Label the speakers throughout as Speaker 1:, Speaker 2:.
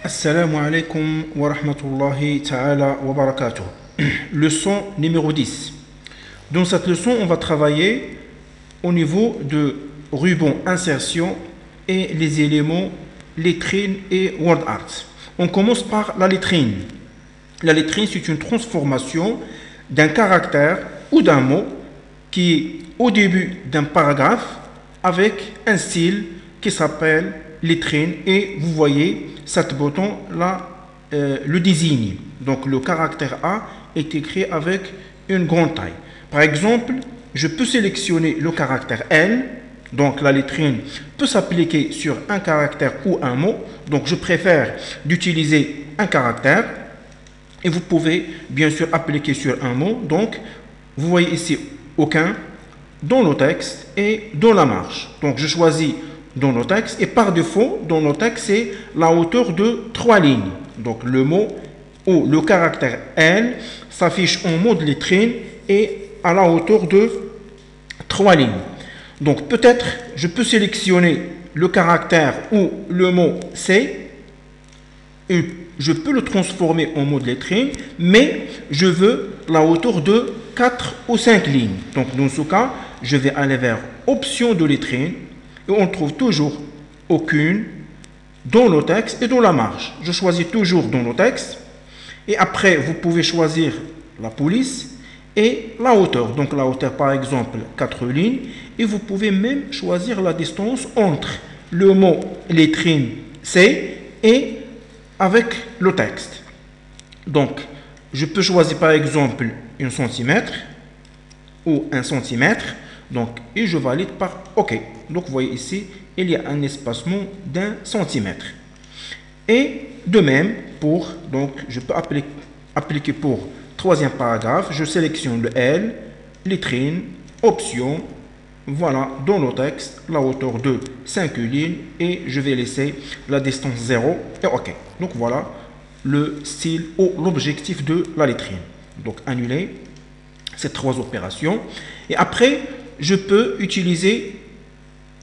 Speaker 1: Assalamu alaikum wa rahmatullahi ta'ala wa barakatuh. Leçon numéro 10. Dans cette leçon, on va travailler au niveau de ruban insertion et les éléments lettrine et word art. On commence par la lettrine. La lettrine, c'est une transformation d'un caractère ou d'un mot qui est au début d'un paragraphe avec un style qui s'appelle lettrine, et vous voyez cet bouton là le désigne. Donc le caractère A est écrit avec une grande taille. Par exemple, je peux sélectionner le caractère L. Donc la lettrine peut s'appliquer sur un caractère ou un mot. Donc je préfère d'utiliser un caractère, et vous pouvez bien sûr appliquer sur un mot. Donc vous voyez ici aucun dans le texte et dans la marge. Donc je choisis dans le texte, et par défaut dans le texte c'est la hauteur de 3 lignes. Donc le mot ou le caractère L s'affiche en mode lettrine et à la hauteur de 3 lignes. Donc peut-être je peux sélectionner le caractère ou le mot C et je peux le transformer en mode lettrine, mais je veux la hauteur de 4 ou 5 lignes. Donc dans ce cas, je vais aller vers option de lettrine, et on trouve toujours aucune dans le texte et dans la marge. Je choisis toujours dans le texte, et après vous pouvez choisir la police et la hauteur. Donc la hauteur par exemple 4 lignes, et vous pouvez même choisir la distance entre le mot lettrine C et avec le texte. Donc je peux choisir par exemple 1 cm ou 1 cm. Donc, et je valide par OK. Donc, vous voyez ici, il y a un espacement d'1 centimètre. Et de même, donc, je peux appliquer pour troisième paragraphe. Je sélectionne le L, lettrine, option. Voilà, dans le texte, la hauteur de 5 lignes, et je vais laisser la distance 0 et OK. Donc, voilà le style ou l'objectif de la lettrine. Donc, annuler ces 3 opérations. Et après, je peux utiliser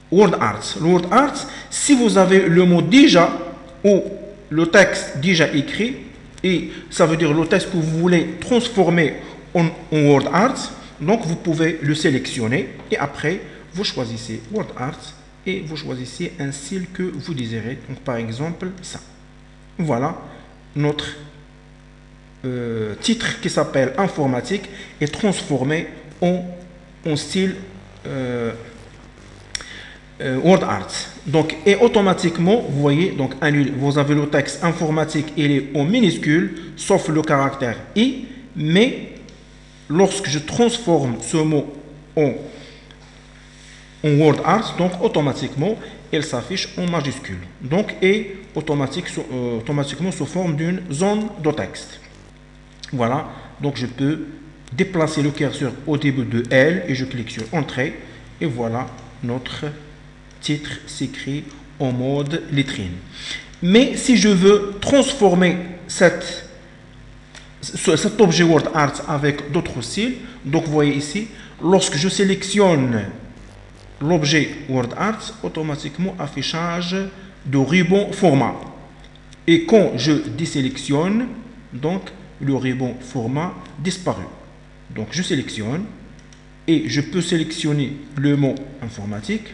Speaker 1: WordArt. Le WordArt, si vous avez le mot déjà ou le texte déjà écrit, et ça veut dire le texte que vous voulez transformer en WordArt, donc vous pouvez le sélectionner, et après vous choisissez WordArt et vous choisissez un style que vous désirez. Donc par exemple ça. Voilà notre titre qui s'appelle informatique est transformé en style WordArt. Donc, et automatiquement, vous voyez, donc annule, vous avez le texte informatique, il est en minuscule, sauf le caractère I, mais lorsque je transforme ce mot en WordArt, donc automatiquement, il s'affiche en majuscule. Donc, et automatiquement sous forme d'une zone de texte. Voilà, donc je peux déplacer le curseur au début de L et je clique sur Entrée, et voilà, notre titre s'écrit en mode lettrine. Mais si je veux transformer cet objet WordArt avec d'autres styles, donc vous voyez ici, lorsque je sélectionne l'objet WordArt, automatiquement affichage de ruban format. Et quand je désélectionne, donc le ruban format disparu. Donc je sélectionne et je peux sélectionner le mot informatique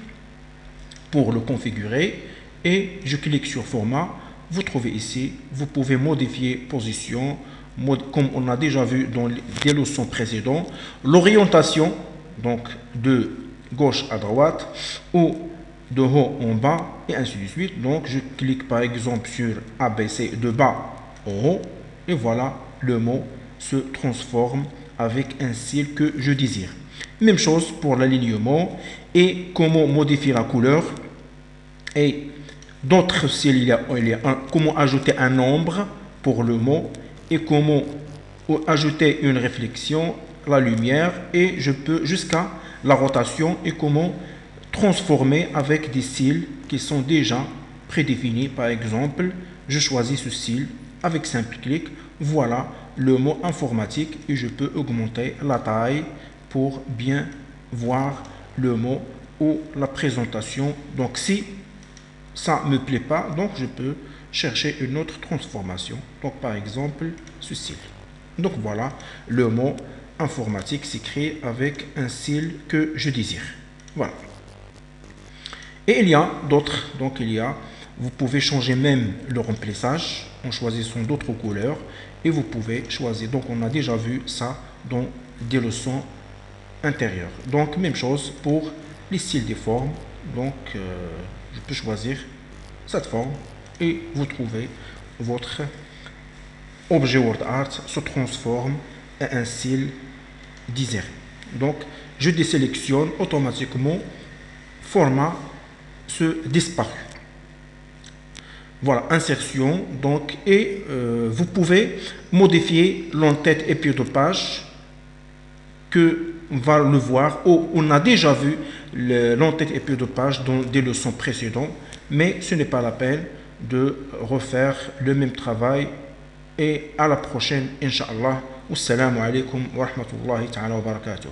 Speaker 1: pour le configurer, et je clique sur format. Vous trouvez ici, vous pouvez modifier position, comme on a déjà vu dans les leçons précédentes, l'orientation, donc de gauche à droite ou de haut en bas, et ainsi de suite. Donc je clique par exemple sur ABC de bas en haut, et voilà, le mot se transforme avec un style que je désire. Même chose pour l'alignement et comment modifier la couleur. Et d'autres styles, il y a comment ajouter un nombre pour le mot, et comment ajouter une réflexion, la lumière, et je peux jusqu'à la rotation, et comment transformer avec des styles qui sont déjà prédéfinis. Par exemple, je choisis ce style avec simple clic. Voilà le mot informatique, et je peux augmenter la taille pour bien voir le mot ou la présentation. Donc si ça ne me plaît pas, donc je peux chercher une autre transformation. Donc par exemple, ceci. Donc voilà, le mot informatique s'écrit avec un style que je désire. Voilà. Et il y a d'autres. Donc vous pouvez changer même le remplissage en choisissant d'autres couleurs. Et vous pouvez choisir. Donc on a déjà vu ça dans des leçons intérieures. Donc même chose pour les styles des formes. Donc je peux choisir cette forme et vous trouvez votre objet WordArt se transforme en un style désiré. Donc je désélectionne automatiquement, format se disparaît. Voilà, insertion. Donc, et vous pouvez modifier l'entête et pied de page que va le voir. On a déjà vu l'entête et pied de page dans des leçons précédentes, mais ce n'est pas la peine de refaire le même travail. Et à la prochaine, Inch'Allah. Wassalamu alaikum wa rahmatullahi ta'ala wa barakatuh.